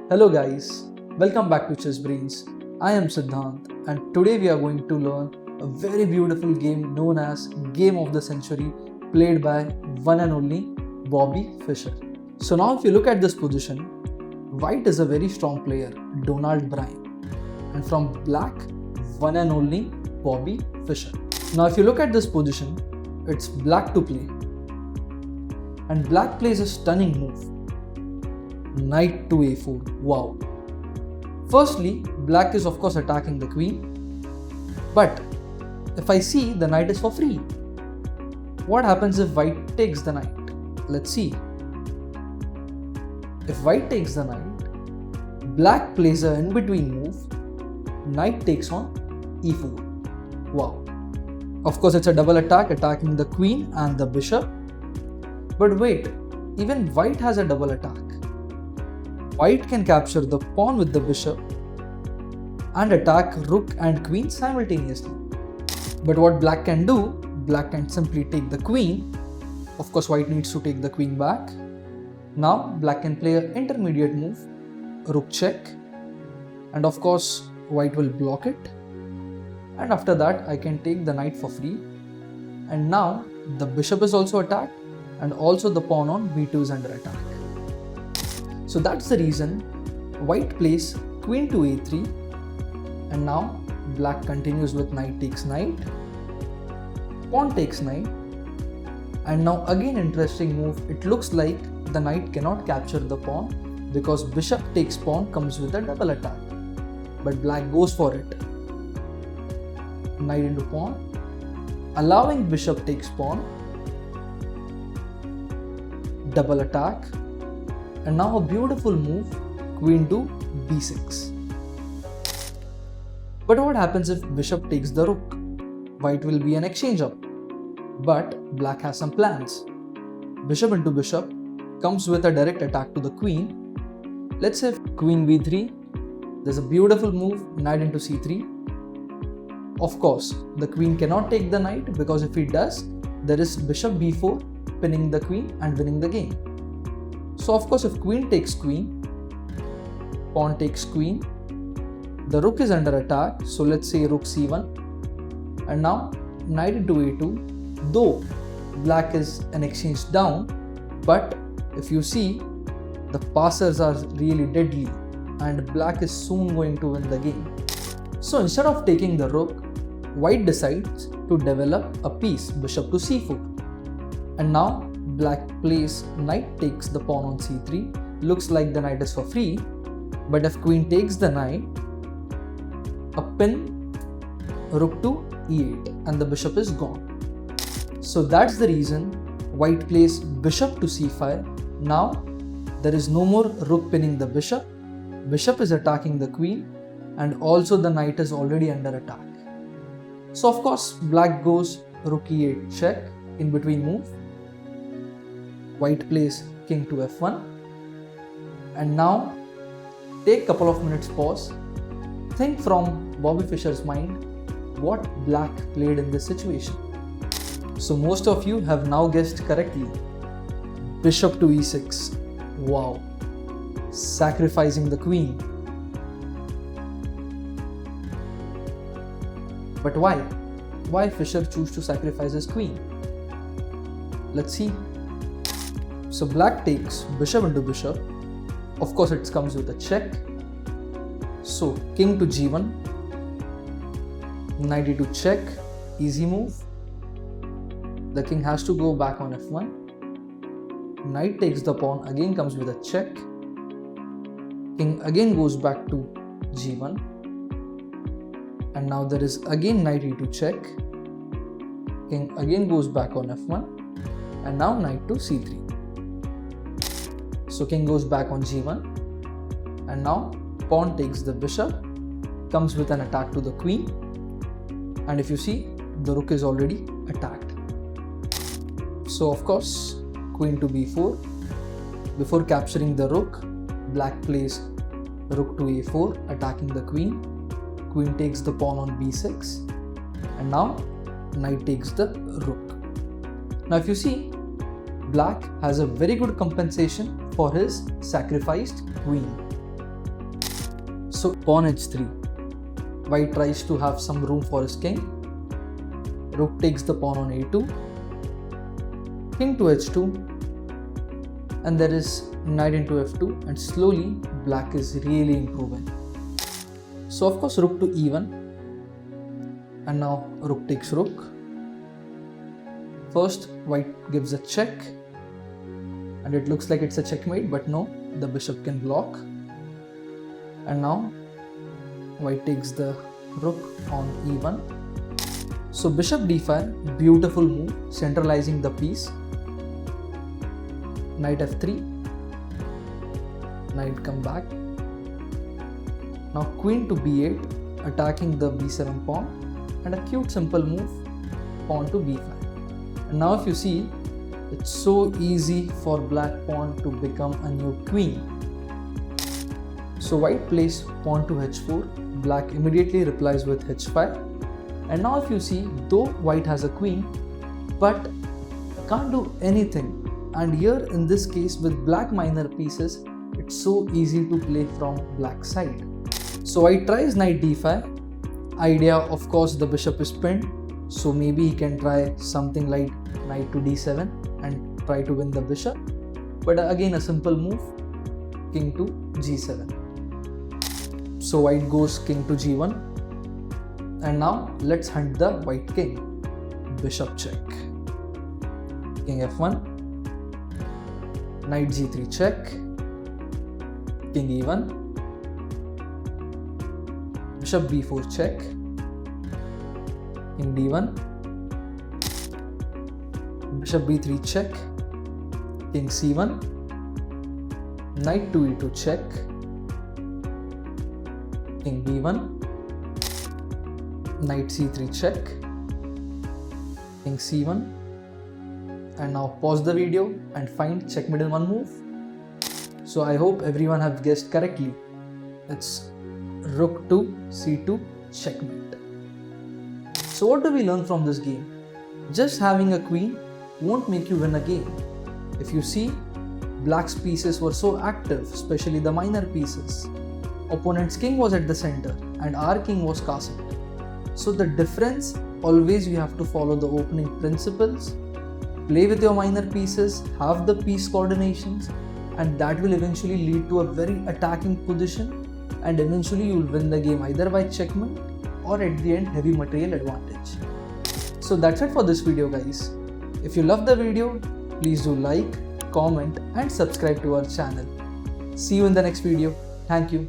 Hello guys, welcome back to Chess Brains. I am Siddhant and today we are going to learn a very beautiful game known as Game of the Century played by one and only Bobby Fischer. So now if you look at this position, white is a very strong player, Donald Byrne, and from black, one and only Bobby Fischer. Now if you look at this position, it's black to play and black plays a stunning move. Knight to a4. Wow. Firstly, black is of course attacking the queen. But if I see the knight is for free, what happens if white takes the knight? Let's see. If white takes the knight, black plays an in-between move. Knight takes on e4. Wow. Of course, it's a double attack attacking the queen and the bishop. But wait, even white has a double attack. White can capture the pawn with the bishop and attack rook and queen simultaneously. But what black can do, black can simply take the queen. Of course, white needs to take the queen back. Now, black can play an intermediate move, rook check. And of course, white will block it. And after that, I can take the knight for free. And now, the bishop is also attacked and also the pawn on b2 is under attack. So that's the reason white plays queen to a3 and now black continues with knight takes knight, pawn takes knight, and now again interesting move. It looks like the knight cannot capture the pawn because bishop takes pawn comes with a double attack, but black goes for it. Knight into pawn, allowing bishop takes pawn, double attack. And now a beautiful move, queen to b6. But what happens if bishop takes the rook? White will be an exchange up. But black has some plans. Bishop into bishop comes with a direct attack to the queen. Let's say queen b3. There's a beautiful move, knight into c3. Of course, the queen cannot take the knight because if he does, there is bishop b4 pinning the queen and winning the game. So of course if queen takes queen, pawn takes queen, the rook is under attack, so let's say rook c1, and now knight into a2, though black is an exchange down, but if you see, the passers are really deadly and black is soon going to win the game. So instead of taking the rook, white decides to develop a piece, bishop to c4, and now black plays knight takes the pawn on c3, looks like the knight is for free, but if queen takes the knight, a pin, rook to e8 and the bishop is gone. So that's the reason white plays bishop to c5. Now there is no more rook pinning the bishop, bishop is attacking the queen and also the knight is already under attack. So of course black goes rook e8 check, in between move. White plays king to f1 and now take couple of minutes pause. Think from Bobby Fischer's mind what black played in this situation. So most of you have now guessed correctly. Bishop to e6. Wow. Sacrificing the queen. But why? Why Fischer choose to sacrifice his queen? Let's see. So black takes bishop into bishop. Of course it comes with a check. So king to g1, knight e2 check, easy move. The king has to go back on f1. Knight takes the pawn, again comes with a check. King again goes back to g1. And now there is again knight e2 check. King again goes back on f1. And now knight to c3. So king goes back on g1 and now pawn takes the bishop, comes with an attack to the queen, and if you see, the rook is already attacked. So of course queen to b4. Before capturing the rook, black plays rook to a4 attacking the queen. Queen takes the pawn on b6 and now knight takes the rook. Now if you see, black has a very good compensation for his sacrificed queen. So pawn h3. White tries to have some room for his king. Rook takes the pawn on a2. King to h2. And there is knight into f2, and slowly black is really improving. So of course rook to e1. And now rook takes rook. First white gives a check. And it looks like it's a checkmate, but no, the bishop can block. And now white takes the rook on e1. So bishop d5, beautiful move, centralizing the piece. Knight f3. Knight come back. Now queen to b8, attacking the b7 pawn, and a cute simple move, pawn to b5. And now if you see, it's so easy for black pawn to become a new queen. So white plays pawn to h4, black immediately replies with h5. And now if you see, though white has a queen, but can't do anything. And here in this case with black minor pieces, it's so easy to play from black side. So white tries knight d5. Idea, of course, the bishop is pinned. So maybe he can try something like knight to d7 and try to win the bishop. But again a simple move, king to g7. So white goes king to g1. And now let's hunt the white king. Bishop check. King f1. Knight g3 check. King e1. Bishop b4 check. King d1. Bishop b3 check. King c1. Knight to e2 check. King b1. Knight c3 check. King c1. And now pause the video and find checkmate in one move. So I hope everyone have guessed correctly. It's rook to c2 checkmate. So what do we learn from this game? Just having a queen won't make you win a game. If you see, black's pieces were so active, especially the minor pieces. Opponent's king was at the center and our king was castled. So the difference, always you have to follow the opening principles, play with your minor pieces, have the piece coordinations, and that will eventually lead to a very attacking position, and eventually you will win the game either by checkmate or at the end heavy material advantage. So that's it for this video guys. If you love the video, please do like, comment and subscribe to our channel. See you in the next video. Thank you.